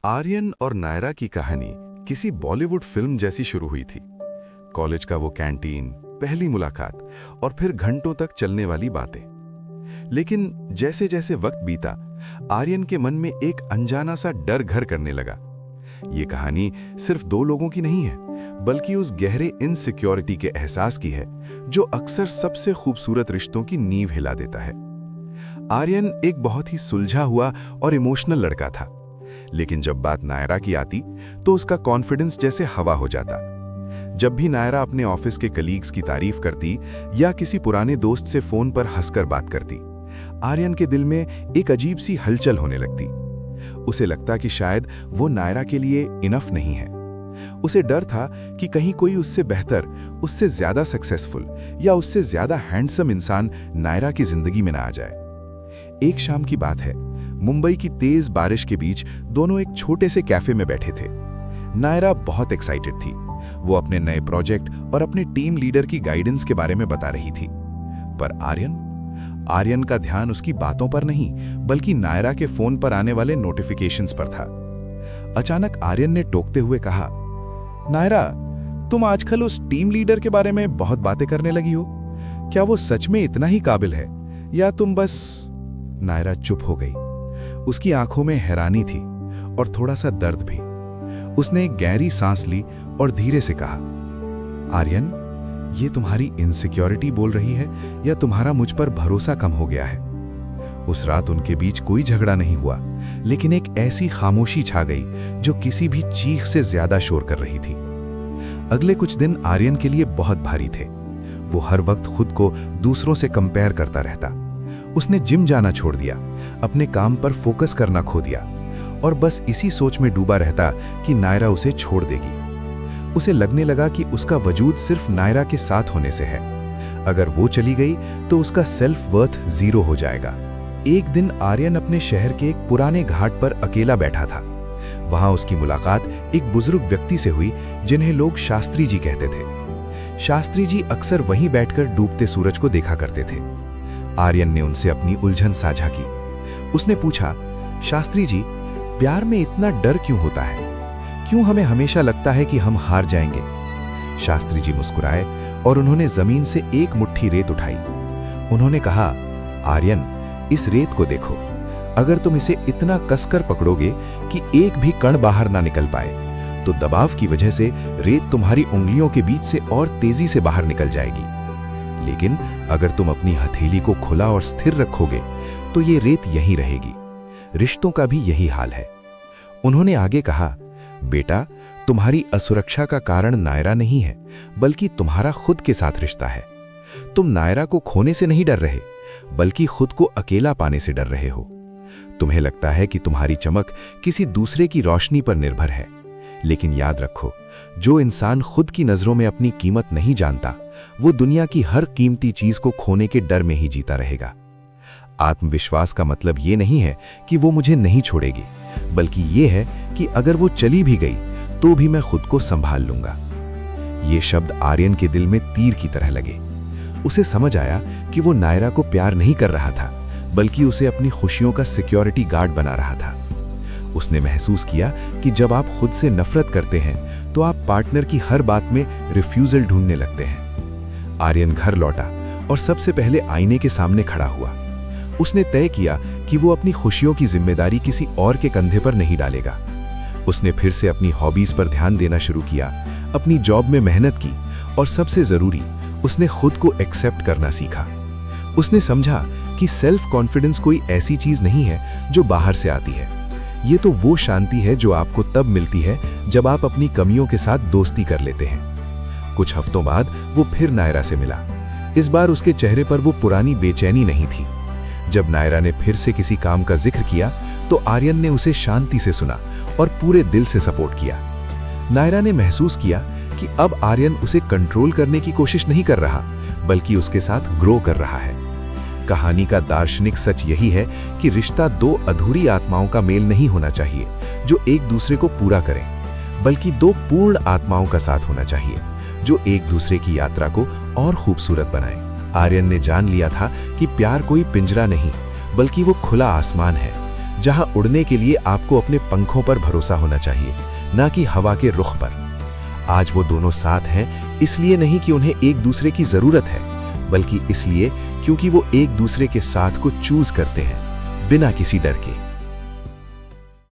आर्यन और नायरा की कहानी किसी बॉलीवुड फिल्म जैसी शुरू हुई थी। कॉलेज का वो कैंटीन, पहली मुलाकात और फिर घंटों तक चलने वाली बातें। लेकिन जैसे जैसे वक्त बीता, आर्यन के मन में एक अनजाना सा डर घर करने लगा। ये कहानी सिर्फ दो लोगों की नहीं है, बल्कि उस गहरे इनसिक्योरिटी के एहसास की है जो अक्सर सबसे खूबसूरत रिश्तों की नींव हिला देता है। आर्यन एक बहुत ही सुलझा हुआ और इमोशनल लड़का था, लेकिन जब बात नायरा की आती तो उसका कॉन्फिडेंस जैसे हवा हो जाता। जब भी नायरा अपने ऑफिस के कलीग्स की तारीफ करती या किसी पुराने दोस्त से फोन पर हंसकर बात करती, आर्यन के दिल में एक अजीब सी हलचल होने लगती। उसे लगता कि शायद वो नायरा के लिए इनफ नहीं है। उसे डर था कि कहीं कोई उससे बेहतर, उससे ज्यादा सक्सेसफुल या उससे ज्यादा हैंडसम इंसान नायरा की जिंदगी में ना आ जाए। एक शाम की बात है, मुंबई की तेज बारिश के बीच दोनों एक छोटे से कैफे में बैठे थे। नायरा बहुत एक्साइटेड थी। वो अपने नए प्रोजेक्ट और अपने टीम लीडर की गाइडेंस के बारे में बता रही थी। पर आर्यन का ध्यान उसकी बातों पर नहीं, बल्कि नायरा के फोन पर आने वाले नोटिफिकेशंस पर था। अचानक आर्यन ने टोकते हुए कहा, नायरा, तुम आजकल उस टीम लीडर के बारे में बहुत बातें करने लगी हो। क्या वो सच में इतना ही काबिल है या तुम बस? नायरा चुप हो गई। उसकी आंखों में हैरानी थी और थोड़ा सा दर्द भी। उसने एक गहरी सांस ली और धीरे से कहा, आर्यन, ये तुम्हारी इनसिक्योरिटी बोल रही है या तुम्हारा मुझ पर भरोसा कम हो गया है? उस रात उनके बीच कोई झगड़ा नहीं हुआ, लेकिन एक ऐसी खामोशी छा गई जो किसी भी चीख से ज्यादा शोर कर रही थी। अगले कुछ दिन आर्यन के लिए बहुत भारी थे। वो हर वक्त खुद को दूसरों से कंपेयर करता रहता। उसने जिम जाना छोड़ दिया, अपने काम पर फोकस करना खो दिया और बस इसी सोच में डूबा रहता कि नायरा उसे छोड़ देगी। उसे लगने लगा कि उसका वजूद सिर्फ नायरा के साथ होने से है। अगर वो चली गई तो उसका सेल्फ वर्थ जीरो हो जाएगा। एक दिन आर्यन अपने शहर के एक पुराने घाट पर अकेला बैठा था। वहां उसकी मुलाकात एक बुजुर्ग व्यक्ति से हुई जिन्हें लोग शास्त्री जी कहते थे। शास्त्री जी अक्सर वहीं बैठकर डूबते सूरज को देखा करते थे। आर्यन ने उनसे अपनी उलझन साझा की। उसने पूछा, शास्त्री जी, प्यार में इतना डर क्यों होता है? क्यों हमें हमेशा लगता है कि हम हार जाएंगे? शास्त्री जी मुस्कुराए और उन्होंने जमीन से एक मुट्ठी रेत उठाई। उन्होंने कहा, आर्यन, इस रेत को देखो। अगर तुम इसे इतना कसकर पकड़ोगे कि एक भी कण बाहर ना निकल पाए, तो दबाव की वजह से रेत तुम्हारी उंगलियों के बीच से और तेजी से बाहर निकल जाएगी। लेकिन अगर तुम अपनी हथेली को खुला और स्थिर रखोगे तो ये रेत यहीं रहेगी। रिश्तों का भी यही हाल है। उन्होंने आगे कहा, बेटा, तुम्हारी असुरक्षा का कारण नायरा नहीं है, बल्कि तुम्हारा खुद के साथ रिश्ता है। तुम नायरा को खोने से नहीं डर रहे, बल्कि खुद को अकेला पाने से डर रहे हो। तुम्हें लगता है कि तुम्हारी चमक किसी दूसरे की रोशनी पर निर्भर है, लेकिन याद रखो, जो इंसान खुद की नजरों में अपनी कीमत नहीं जानता, वो दुनिया की हर कीमती चीज को खोने के डर में ही जीता रहेगा। आत्मविश्वास का मतलब ये नहीं है कि वो मुझे नहीं छोड़ेगी, बल्कि ये है कि अगर वो चली भी गई तो भी मैं खुद को संभाल लूंगा। ये शब्द आर्यन के दिल में तीर की तरह लगे। उसे समझ आया कि वो नायरा को प्यार नहीं कर रहा था, बल्कि उसे अपनी खुशियों का सिक्योरिटी गार्ड बना रहा था। उसने महसूस किया कि जब आप खुद से नफरत करते हैं तो आप पार्टनर की हर बात में रिफ्यूजल ढूंढने लगते हैं। आर्यन घर लौटा और सबसे पहले आईने के सामने खड़ा हुआ। उसने तय किया कि वो अपनी खुशियों की जिम्मेदारी किसी और के कंधे पर नहीं डालेगा। उसने फिर से अपनी हॉबीज पर ध्यान देना शुरू किया, अपनी जॉब में मेहनत की और सबसे जरूरी, उसने खुद को एक्सेप्ट करना सीखा। उसने समझा कि सेल्फ कॉन्फिडेंस कोई ऐसी चीज नहीं है जो बाहर से आती है। ये तो वो शांति है जो आपको तब मिलती है जब आप अपनी कमियों के साथ दोस्ती कर लेते हैं। कुछ हफ्तों बाद वो फिर नायरा से मिला। इस बार उसके चेहरे पर वो पुरानी बेचैनी नहीं थी। जब नायरा ने फिर से किसी काम का जिक्र किया तो आर्यन ने उसे शांति से सुना और पूरे दिल से सपोर्ट किया। नायरा ने महसूस किया कि अब आर्यन उसे कंट्रोल करने की कोशिश नहीं कर रहा, बल्कि उसके साथ ग्रो कर रहा है। कहानी का दार्शनिक सच यही है कि रिश्ता दो अधूरी आत्माओं का मेल नहीं होना चाहिए जो एक दूसरे को पूरा करें, बल्कि दो पूर्ण आत्माओं का साथ होना चाहिए जो एक दूसरे की यात्रा को और खूबसूरत बनाए। आर्यन ने जान लिया था कि प्यार कोई पिंजरा नहीं, बल्कि वो खुला आसमान है जहां उड़ने के लिए आपको अपने पंखों पर भरोसा होना चाहिए, ना कि हवा के रुख पर। आज वो दोनों साथ हैं, इसलिए नहीं कि उन्हें एक दूसरे की जरूरत है, बल्कि इसलिए क्योंकि वो एक दूसरे के साथ को चूज करते हैं, बिना किसी डर के।